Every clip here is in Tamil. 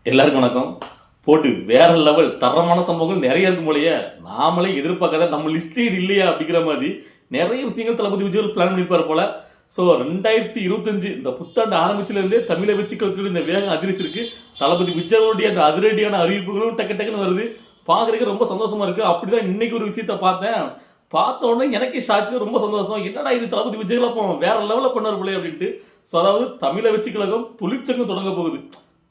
எல்லாருக்கும் வணக்கம். போட்டு வேற லெவல் தரமான சம்பவங்கள் நிறைய இருக்கும் போலயே, நாமளே எதிர்பார்க்காத நம்ம லிஸ்ட்லேயே இது இல்லையா அப்படிங்கிற மாதிரி நிறைய விஷயங்கள் தளபதி விஜய் பிளான் பண்ணிருப்பாரு போல. ஸோ 2025 இந்த புத்தாண்டு ஆரம்பிச்சிலிருந்தே தமிழை வச்சு கல்வி இந்த வேகம் அதிகரிச்சிருக்கு. தளபதி விஜயோடைய அந்த அதிரடியான அறிவிப்புகளும் டக்கு டக்குன்னு வருது. பார்க்கறதுக்கு ரொம்ப சந்தோஷமா இருக்கு. அப்படிதான் இன்னைக்கு ஒரு விஷயத்த பார்த்தேன். பார்த்த உடனே எனக்கே ஷாக்கு, ரொம்ப சந்தோஷம். என்னடா இது தளபதி விஜய்லாம் வேற லெவலில் பண்ணார் போல அப்படின்ட்டு. ஸோ அதாவது தமிழை வச்சு கழகம் தொழிற்சங்கம் தொடங்க போகுது.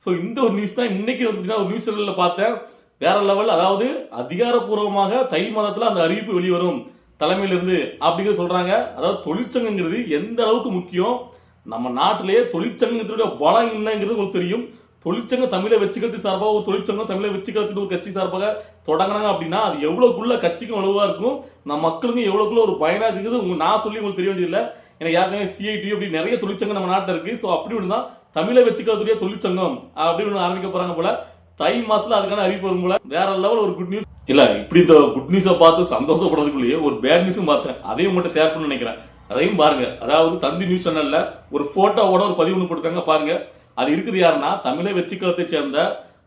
ஸோ இந்த ஒரு நியூஸ் தான் இன்னைக்கு வந்து ஒரு நியூஸ் சேனலில் பார்த்தேன். வேற லெவல். அதாவது அதிகாரப்பூர்வமாக தை மாதத்தில் அந்த அறிவிப்பு வெளிவரும் தலைமையிலிருந்து அப்படிங்கிறது சொல்றாங்க. அதாவது தொழிற்சங்கங்கிறது எந்த அளவுக்கு முக்கியம், நம்ம நாட்டிலேயே தொழிற்சங்கத்தினுடைய பலம் என்னங்கிறது உங்களுக்கு தெரியும். தொழிற்சங்கம் தமிழை வச்சுக்கிறது சார்பாக ஒரு தொழிற்சங்கம் தமிழை வச்சுக்கிறதுக்கு ஒரு கட்சி சார்பாக தொடங்கினாங்க அப்படின்னா அது எவ்வளவுக்குள்ள கட்சிக்கும் வலுவா இருக்கும், நம்ம மக்களுக்கும் எவ்வளவுக்குள்ள ஒரு பயனா இருக்குது நான் சொல்லி உங்களுக்கு தெரிய வேண்டியதில்லை. எனக்கு யாருக்குமே சிஐடி அப்படி நிறைய தொழிற்சங்கம் நம்ம நாட்டில் இருக்கு. ஸோ அப்படி ஒன்று தான் தமிழை வச்சுக்கிறதுடைய தொழிற்சங்கம் அப்படின்னு ஆரம்பிக்க போறாங்க போல. தை மாசத்துல அதுக்கான அறிவிப்பு வரும் போல. வேற லெவல் ஒரு குட் நியூஸ் இல்ல. இப்படி இந்த குட் நியூஸை பார்த்து சந்தோஷப்படுறதுக்குள்ளேயே ஒரு பேட் நியூஸும் பார்த்தேன். அதையும் மட்டும் ஷேர் பண்ண நினைக்கிறேன். அதையும் பாருங்க. அதாவது தந்தி நியூஸ் சேனல்ல ஒரு போட்டோவோட ஒரு பதிவு ஒன்று போட்டுருக்காங்க பாருங்க. அது இருக்குது யாருன்னா தமிழை வெற்றிக்கலத்தை சேர்ந்த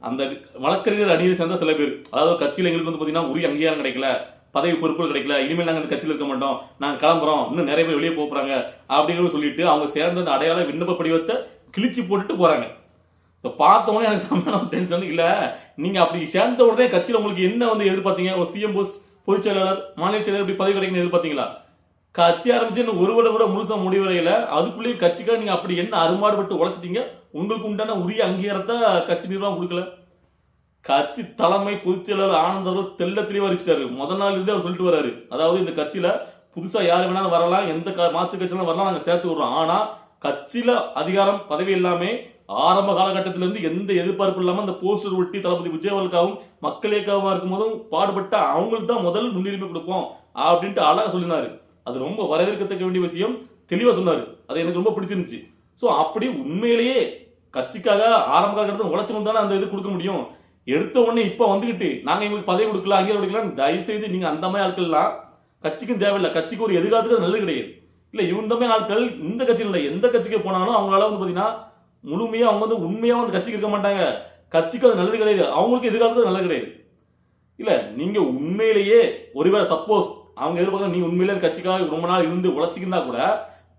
அந்த வழக்கறிஞர் அணியை சேர்ந்த சில பேர். அதாவது கட்சியில எங்களுக்கு வந்து பாத்தீங்கன்னா உரிய அங்கீகாரம் கிடைக்கல, பதவி பொறுப்புகள் கிடைக்கல, இனிமேல் நாங்கள் அந்த கட்சியில் இருக்க மாட்டோம், நாங்கள் கிளம்புறோம், இன்னும் நிறைய பேர் வெளியே போறாங்க அப்படிங்கிறத சொல்லிட்டு அவங்க சேர்ந்த அந்த அடையாள விண்ணப்ப படிவத்தை கிழிச்சு போட்டுட்டு போறாங்க. பார்த்த உடனே எனக்கு சமையல் டென்ஷன் இல்ல. நீங்க அப்படி சேர்ந்த உடனே கட்சியில் உங்களுக்கு என்ன வந்து எதிர்பார்த்தீங்க? ஒரு சிஎம் போஸ்ட், பொதுச் செயலாளர், மாநில செயலாளர் இப்படி பதவி கிடைக்கணும் எதிர்பார்த்தீங்களா? கட்சி ஆரம்பிச்சு இன்னும் ஒரு வருடம் கூட முழுசா முடிவடையில, அதுக்குள்ளேயே கட்சிக்காக நீங்க அப்படி என்ன அருமாடுபட்டு உழைச்சிட்டீங்க? உங்களுக்கு உண்டான உரிய அங்கீகாரத்தை கட்சி நிர்வாகம் கொடுக்கல. கட்சி தலைமை பொதுச் செயலாளர் ஆனந்த் அவர்கள் தெல்ல தெளிவா அறிவிச்சிட்டாரு. முதல் நாள் இருந்தே அவர் சொல்லிட்டு வராரு. அதாவது இந்த கட்சியில புதுசா யார் வேணாலும் வரலாம், எந்த மாற்று கட்சியிலும் வரலாம், நாங்க சேர்த்து விடுறோம். ஆனா கட்சியில அதிகாரம் பதவி எல்லாமே ஆரம்ப காலகட்டத்திலிருந்து எந்த எதிர்பார்ப்பு இல்லாம அந்த போஸ்டர் ஒட்டி தளபதி விஜய் அவர்களுக்காகவும் மக்கள் இயக்கமா இருக்கும் போதும் பாடுபட்ட அவங்களுக்கு தான் முதல் முன்னுரிமை கொடுப்போம் அப்படின்ட்டு அழகா சொல்லினாரு. அது ரொம்ப வரவேற்கத்தக்க வேண்டிய விஷயம். தெளிவா சொன்னாரு. அது எனக்கு ரொம்ப பிடிச்சிருந்துச்சு. ஸோ அப்படி உண்மையிலேயே கட்சிக்காக ஆரம்ப காலகட்டத்தில் உழைச்சவங்க தானே அந்த இது கொடுக்க முடியும். எடுத்த உடனே இப்ப வந்துகிட்டு நாங்க எங்களுக்கு பதவி கொடுக்கல, அங்கீகாரம் கொடுக்கலாம், தயவு செய்து நீங்க அந்த மாதிரி ஆட்கள்லாம் கட்சிக்கும் தேவையில்லை. கட்சிக்கு ஒரு எதிர்காலத்துக்கு நல்லது கிடையாது. இல்ல இவங்க மாதிரி ஆட்கள் இந்த கட்சியில் இல்லை, எந்த கட்சிக்கு போனாலும் அவங்களால வந்து பாத்தீங்கன்னா முழுமையா அவங்க வந்து உண்மையா வந்து கட்சிக்கு இருக்க மாட்டாங்க. கட்சிக்கு அது நல்லது கிடையாது, அவங்களுக்கு எதிர்காலத்துக்கு நல்லது கிடையாது. இல்ல நீங்க உண்மையிலேயே ஒருவேளை சப்போஸ் அவங்க எதிர்பார்க்க நீங்க உண்மையிலே கட்சிக்காக ரொம்ப நாள் இருந்து உழைச்சிக்கிருந்தா கூட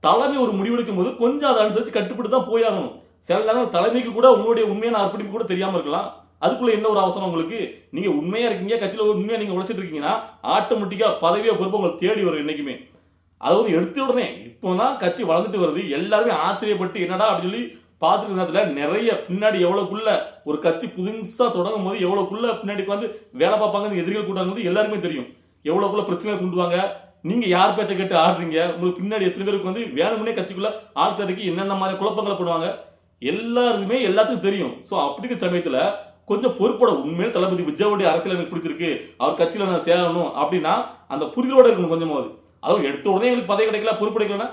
தலைமை ஒரு முடிவெடுக்கும் போது கொஞ்சம் அதை அனுசரிச்சு கட்டுப்பட்டு தான் போயாகணும். சில நேரம் தலைமைக்கு கூட உங்களுடைய உண்மையான அர்ப்பணிப்பு கூட தெரியாம இருக்கலாம். அதுக்குள்ள என்ன ஒரு அவசரம் உங்களுக்கு? நீங்க உண்மையா இருக்கீங்க, கட்சியில உண்மையா நீங்க உழைச்சிட்டு இருக்கீங்கன்னா ஆட்டோமேட்டிக்கா பதவியா பொறுப்பு உங்களுக்கு தேடி வரும் என்னைக்குமே. அதாவது எடுத்த உடனே இப்போதான் கட்சி வளர்ந்துட்டு வருது. எல்லாருமே ஆச்சரியப்பட்டு என்னடா அப்படின்னு சொல்லி பார்த்துட்டு நேரத்துல நிறைய பின்னாடி எவ்வளவுக்குள்ள ஒரு கட்சி புதுசா தொடங்கும் போது எவ்வளவுக்குள்ள பின்னாடி வந்து வேலை பார்ப்பாங்க எதிரிகள் கூட்டாங்க எல்லாருமே தெரியும். எவ்வளவுக்குள்ள பிரச்சனை தூண்டுவாங்க. நீங்க யார் பேச்சை கேட்டு ஆடுறீங்க, உங்களுக்கு பின்னாடி எத்தனை பேருக்கு வந்து வேணும்னே கட்சிக்குள்ள ஆழ்த்தறைக்கு என்னென்ன மாதிரி குழப்பங்களை பண்ணுவாங்க எல்லாருக்குமே எல்லாத்துக்கும் தெரியும். ஸோ அப்படிங்கிற சமயத்துல கொஞ்சம் பொறுப்போட உண்மையில தளபதி விஜயோடைய அரசியல் எனக்கு பிடிச்சிருக்கு, அவர் கட்சியில நான் சேரணும் அப்படின்னா அந்த புரிதலோட இருக்கணும் கொஞ்சமாவது. அதுவும் எடுத்த உடனே எங்களுக்கு பதவி கிடைக்கல, பொறுப்பு கிடைக்கலன்னா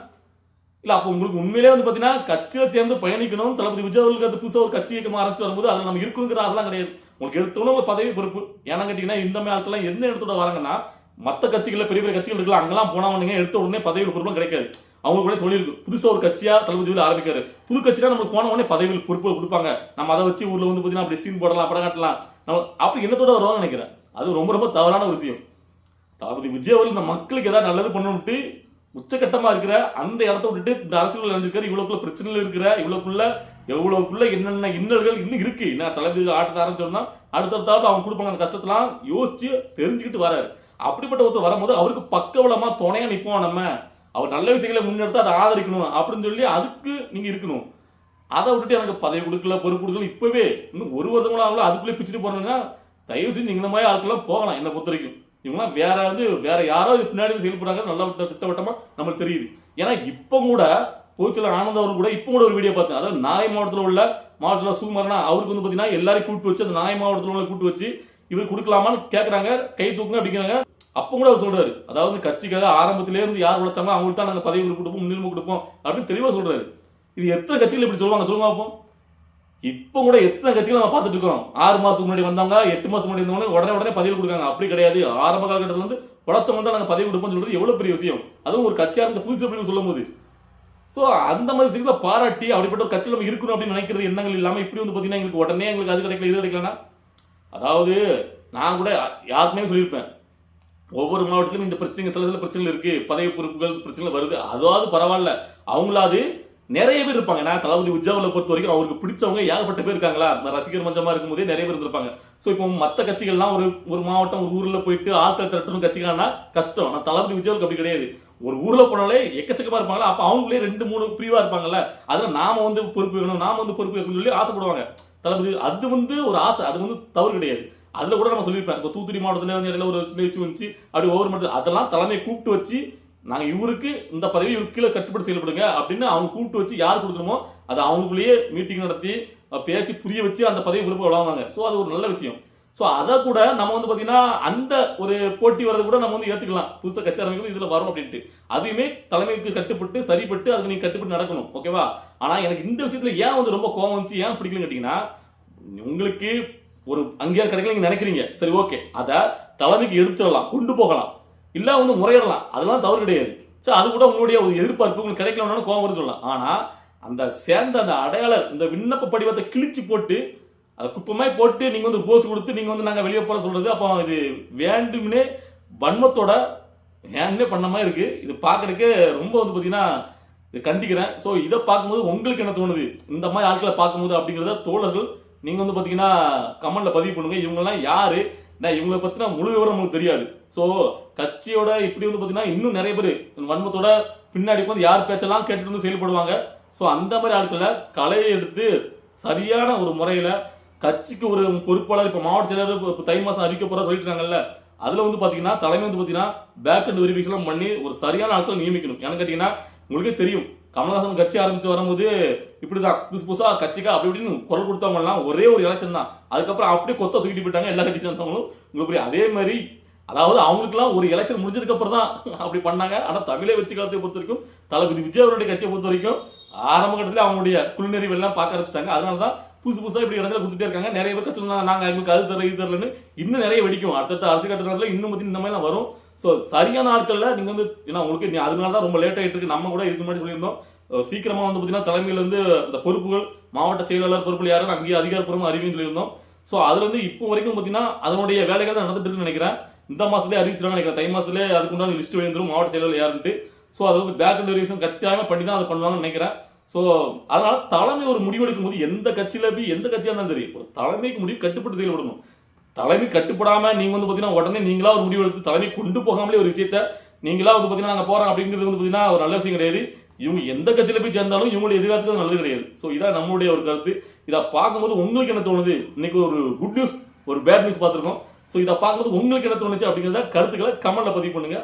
இல்ல அப்போ உங்களுக்கு உண்மையிலே வந்து பாத்தீங்கன்னா கட்சியில சேர்ந்து பயணிக்கணும். தளபதி விஜய் அவர்களுக்கு அது புதுசாக ஒரு கட்சி இயக்கமா ஆரம்பிச்சு வரும்போது அதுல நம்ம இருக்குங்கிற ஆசைலாம் கிடையாது. உங்களுக்கு எடுத்தோட ஒரு பதவி பொறுப்பு. ஏன்னா கேட்டீங்கன்னா இந்த மாதிரி ஆட்கள் எந்த இடத்தோட வராங்கன்னா மற்ற கட்சிகள் பெரிய பெரிய கட்சிகள் இருக்கலாம், அங்கெல்லாம் போனவங்க எடுத்த உடனே பதவி பொறுப்பும் கிடைக்காது. அவங்களுக்கு கூட தொழில் இருக்கு. புதுசா ஒரு கட்சியா தளபதி ஆரம்பிக்காரு. புது கட்சியா நமக்கு போன உடனே பதவியில் பொறுப்பு கொடுப்பாங்க. நம்ம அதை வச்சு ஊர்ல வந்து பாத்தீங்கன்னா அப்படி சீன் போடலாம், படம் காட்டலாம். நம்ம அப்படி எண்ணத்தோட வருவாங்க நினைக்கிறேன். அது ரொம்ப ரொம்ப தவறான ஒரு விஷயம். தளபதி விஜய் அவர்கள் இந்த மக்களுக்கு ஏதாவது நல்லது பண்ணணும்ட்டு உச்சகட்டமா இருக்கிற அந்த இடத்த விட்டுட்டு இந்த அரசியல் நினைச்சிருக்காரு. இவ்வளவுக்குள்ள பிரச்சனைகள் இருக்கிற எவ்வளவுக்குள்ள என்னென்ன இன்னல்கள் இன்னும் இருக்கு. என்ன தளபதி ஆட்டத்தை ஆரம்பிச்சோம்னா அடுத்தடுத்தாலும் அவங்க கொடுப்பாங்க அந்த கஷ்டத்தெல்லாம் யோசிச்சு தெரிஞ்சுக்கிட்டு வராரு. அப்படிப்பட்ட ஒருத்தர் வரும்போது அவருக்கு பக்கவளமா துணையா நிற்போம். நம்ம அவர் நல்ல விஷயங்களை முன்னெடுத்து அதை ஆதரிக்கணும் அப்படின்னு சொல்லி அதுக்கு நீங்க இருக்கணும். அதை விட்டுட்டு எனக்கு பதவி கொடுக்கல, பொறுப்பு கொடுக்கல, இப்பவே இன்னும் ஒரு வருஷம் ஆகல அதுக்குள்ளே பிச்சுட்டு போறீங்கன்னா தயவு செஞ்சு இந்த மாதிரி ஆட்கள்லாம் போகலாம். என்னை பொறுத்த வரைக்கும் இவங்கலாம் வேற யாரோ பின்னாடி செயல்படுறாங்க. நல்ல திட்டவட்டமா நம்மளுக்கு தெரியுது. ஏன்னா இப்ப கூட பொதுச்செயலாளர் ஆனந்த் அவர்கள் கூட இப்ப கூட ஒரு வீடியோ பார்த்தேன். அதாவது நாகை மாவட்டத்தில் உள்ள மாவட்டத்தில் சூமரனா அவருக்கு வந்து பாத்தீங்கன்னா எல்லாரையும் கூப்பிட்டு வச்சு அந்த நாகை மாவட்டத்தில் உள்ள கூப்பிட்டு வச்சு இவர் கொடுக்கலாமான்னு கேட்கறாங்க, கை தூக்குங்க அப்படிங்கிறாங்க. அப்ப கூட அவர் சொல்றாரு, அதாவது கட்சிக்காக ஆரம்பத்திலே இருந்து யார் உழைச்சாங்களோ அவங்களுக்கு தான் நாங்க பதவி கொடுப்போம், முன்னுரிமை கொடுப்போம் அப்படின்னு தெளிவா சொல்றாரு. இது எத்தனை கட்சிகள் இப்படி சொல்லுவாங்க சொல்லுங்க பார்ப்போம். இப்ப கூட எத்தனை கட்சிகள் நம்ம பார்த்துட்டு இருக்கோம். 6 மாசத்துக்கு முன்னாடி வந்தாங்க, 8 மாசம் முன்னாடி இருந்தவங்க உடனே பதவி கொடுக்காங்க. அப்படி கிடையாது. ஆரம்ப காலகட்டத்தில் வந்து உழைச்சவங்க தான் நாங்க பதவி கொடுப்போம்னு சொல்றது எவ்வளவு பெரிய விஷயம். அதுவும் ஒரு கட்சியா இருந்த புதுசு அப்படின்னு சொல்லும் போது ஸோ அந்த மாதிரி விஷயங்களை பாராட்டி அப்படிப்பட்ட ஒரு கட்சியில் நம்ம இருக்கணும் அப்படின்னு நினைக்கிறது எண்ணங்கள் இல்லாமல் இப்படி வந்து பார்த்தீங்கன்னா எங்களுக்கு உடனே எங்களுக்கு அது கிடைக்கல இது கிடைக்கலன்னா, அதாவது நான் கூட யாருக்குமே சொல்லியிருப்பேன், ஒவ்வொரு மாவட்டத்திலும் இந்த பிரச்சனைகள் சில பிரச்சனைகள் இருக்கு, பதவி பொறுப்புகள் பிரச்சனைகள் வருது, அதாவது பரவாயில்ல, அவங்களாவது நிறைய பேர் இருப்பாங்க. நான் தளபதி உஜ்ஜாவலை பொறுத்த வரைக்கும் அவருக்கு பிடிச்சவங்க ஏகப்பட்ட பேர் இருக்காங்களா, ரசிகர் மஞ்சமா இருக்கும்போதே நிறைய பேர் இருந்திருப்பாங்க. ஸோ இப்போ மற்ற கட்சிகள்லாம் ஒரு மாவட்டம் ஒரு ஊர்ல போயிட்டு ஆட்கள் திரட்டணும் கட்சிகள்னா கஷ்டம். நான் தளபதி உஜ்ஜாவுக்கு அப்படி கிடையாது. ஒரு ஊர்ல போனாலே எக்கச்சக்கமா இருப்பாங்களா, அப்ப அவங்களே 2-3 பிரிவா இருப்பாங்கல்ல, அதுல நாம வந்து பொறுப்பு வேணும், நாம வந்து பொறுப்பு வேணும்னு சொல்லி ஆசைப்படுவாங்க தளபதி. அது வந்து ஒரு ஆசை, அது வந்து தவறு கிடையாது. அதுல கூட நம்ம சொல்லியிருப்பேன், இப்போ தூத்துக்குடி மாவட்டத்துல வந்து இடையில ஒரு சின்ன இஷ்யூ வந்துச்சு, அப்படி ஒவ்வொரு மட்டும் அதெல்லாம் தலைமையை கூப்பிட்டு வச்சு நாங்க இவருக்கு இந்த பதவி இவருக்கு கீழே கட்டுப்பட்டு செயல்படுங்க அப்படின்னு அவங்க கூப்பிட்டு வச்சு யார் கொடுக்கணுமோ அதை அவங்களுக்குள்ளேயே மீட்டிங் நடத்தி பேசி புரிய வச்சு அந்த பதவி பொறுப்பு வழங்குவாங்க. ஸோ அது ஒரு நல்ல விஷயம். ஸோ அதை கூட நம்ம வந்து பார்த்தீங்கன்னா அந்த ஒரு போட்டி வரது கூட நம்ம வந்து ஏற்றுக்கலாம், புதுசாக கட்சி ஆரம்பிக்கணும் இதில் வரும் அப்படின்ட்டு. அதையுமே தலைமைக்கு கட்டுப்பட்டு சரிப்பட்டு அதுக்கு நீங்கள் கட்டுப்பட்டு நடக்கணும், ஓகேவா? ஆனால் எனக்கு இந்த விஷயத்தில் ஏன் வந்து ரொம்ப கோவம் வந்துச்சு, ஏன் பிடிக்கலன்னு கேட்டிங்கன்னா, உங்களுக்கு ஒரு அங்கீகாரம் கிடைக்கல நீங்க நினைக்கிறீங்க, சரி ஓகே, அதை தலைமைக்கு எடுத்துடலாம், கொண்டு போகலாம், இல்ல வந்து முறையிடலாம், அதெல்லாம் தவறு கிடையாது. சரி, அது கூட உங்களுடைய ஒரு எதிர்பார்ப்பு உங்களுக்கு கிடைக்கலன்னு கோவம் வருது சொல்லலாம். ஆனா அந்த சேர்ந்த அந்த அடையாளர் இந்த விண்ணப்ப படிவத்தை கிழிச்சு போட்டு அதை குப்பமாய் போட்டு நீங்க வந்து போஸ் கொடுத்து நீங்க வந்து நாங்க வெளியே போற சொல்றது, அப்போ இது வேண்டும்னே வன்மத்தோட வேண்டே பண்ண மாதிரி இருக்கு. இது பாக்குறதுக்கு ரொம்ப வந்து பாத்தீங்கன்னா இது கண்டிக்கிறேன். ஸோ இதை பார்க்கும்போது உங்களுக்கு என்ன தோணுது, இந்த மாதிரி ஆட்களை பார்க்கும்போது அப்படிங்கிறத தோழர்கள் நீங்க வந்து பாத்தீங்கன்னா கமெண்ட்ல பதிவு பண்ணுங்க. இவங்கெல்லாம் யாரு, இவங்களை பத்தின முழு விவரம் உங்களுக்கு தெரியாது. ஸோ கட்சியோட இப்படி வந்து பாத்தீங்கன்னா இன்னும் நிறைய பேர் வன்மத்தோட பின்னாடி வந்து யார் பேச்செல்லாம் கேட்டுட்டு வந்து செயல்படுவாங்க. ஸோ அந்த மாதிரி ஆட்களை கலையை எடுத்து சரியான ஒரு முறையில கட்சிக்கு ஒரு பொறுப்பாளர், இப்ப மாவட்ட செயலர் இப்போ தை மாசம் அறிவிக்க போற சொல்லிட்டு இருக்காங்கல்ல, அதுல வந்து பாத்தீங்கன்னா தலைமை வந்து பாத்தீங்கன்னா பேக் அண்ட் வெரிஃபிகேஷன் பண்ணி ஒரு சரியான ஆட்களை நியமிக்கணும். ஏன்னு கேட்டீங்கன்னா உங்களுக்கே தெரியும், கமலஹாசன் கட்சி ஆரம்பிச்சு வரும்போது இப்படிதான் புதுசா கட்சிக்கா அப்படி இப்படின்னு குரல் கொடுத்தவங்க எல்லாம் ஒரே ஒரு எலெக்ஷன் தான், அதுக்கப்புறம் அப்படியே கொத்த தூக்கிட்டு போயிட்டாங்க எல்லா கட்சிக்கு வந்தவங்களும். உங்களுக்கு அதே மாதிரி, அதாவது அவங்களுக்குலாம் ஒரு எலெக்ஷன் முடிஞ்சதுக்கு அப்புறம் தான் அப்படி பண்ணாங்க. ஆனா தமிழை வச்சு காலத்தை பொறுத்த வரைக்கும் தளபதி விஜய் அவருடைய கட்சியை பொறுத்த வரைக்கும் ஆரம்ப கட்டத்தில் அவங்களுடைய குழுநெறிவு எல்லாம் பார்க்க ஆரம்பிச்சிட்டாங்க. அதனாலதான் புதுசா இப்படி இடத்துல கொடுத்துட்டே இருக்காங்க. நிறைய பேர் கட்சி நாங்க எங்களுக்கு அது தரல இது தரலன்னு இன்னும் நிறைய வெடிக்கும். அடுத்த அரசு கட்டத்தில் இன்னும் பத்தி இந்த மாதிரி தான் வரும். ஸோ சரியான ஆட்கள்ல நீங்க வந்து ஏன்னா உங்களுக்கு அதனால தான் ரொம்ப லேட் ஆகிட்டு இருக்கு. நம்ம கூட இதுக்கு முன்னாடி சொல்லியிருந்தோம், சீக்கிரமா வந்து பாத்தீங்கன்னா தலைமையில இருந்து இந்த பொறுப்புகள் மாவட்ட செயலாளர் பொறுப்புகள் யாரும் அங்கேயே அதிகாரப்பூர்வமா அறிவின்னு சொல்லியிருந்தோம். ஸோ அதுல இருந்து இப்போ வரைக்கும் பாத்தீங்கன்னா அதனுடைய வேலைகள் தான் நடந்துட்டு இருக்குன்னு நினைக்கிறேன். இந்த மாசத்துலேயே அறிவிச்சிருக்காங்க நினைக்கிறேன், தை மாசத்துலேயே அதுக்குண்டான லிஸ்ட் வெளியிருந்துரும் மாவட்ட செயலாளர் யாருன்ட்டு. ஸோ அது வந்து பேக் அண்ட் வெரிஃபிகேஷன் கட்டாயமா பண்ணி தான் அதை பண்ணுவாங்கன்னு நினைக்கிறேன். ஸோ அதனால தலைமை ஒரு முடிவெடுக்கும் போது எந்த கட்சியில போய் எந்த கட்சியா இருந்தாலும் சரி, ஒரு தலைமைக்கு முடிவு கட்டுப்பட்டு செயல்படணும். தலைமை கட்டுப்படாம நீங்க வந்து பாத்தீங்கன்னா உடனே நீங்களா ஒரு முடிவு எடுத்து தலைமை கொண்டு போகாமலே ஒரு விஷயத்த நீங்களா வந்து பாத்தீங்கன்னா நாங்க போறோம் அப்படிங்கிறது வந்து பாத்தீங்கன்னா ஒரு நல்ல விஷயம் கிடையாது. இவங்க எந்த கட்சியில போய் சேர்ந்தாலும் இவங்களுடைய எதிர்காலத்துக்கு நல்லது கிடையாது. ஸோ இதான் நம்மளுடைய ஒரு கருத்து. இதை பார்க்கும்போது உங்களுக்கு என்ன தோணுது, இன்னைக்கு ஒரு குட் நியூஸ் ஒரு பேட் நியூஸ் பார்த்துருக்கோம். ஸோ இதை பார்க்கும்போது உங்களுக்கு என்ன தோணுச்சு அப்படிங்கிறத கருத்துக்களை கமெண்ட்ல பதிவு பண்ணுங்க.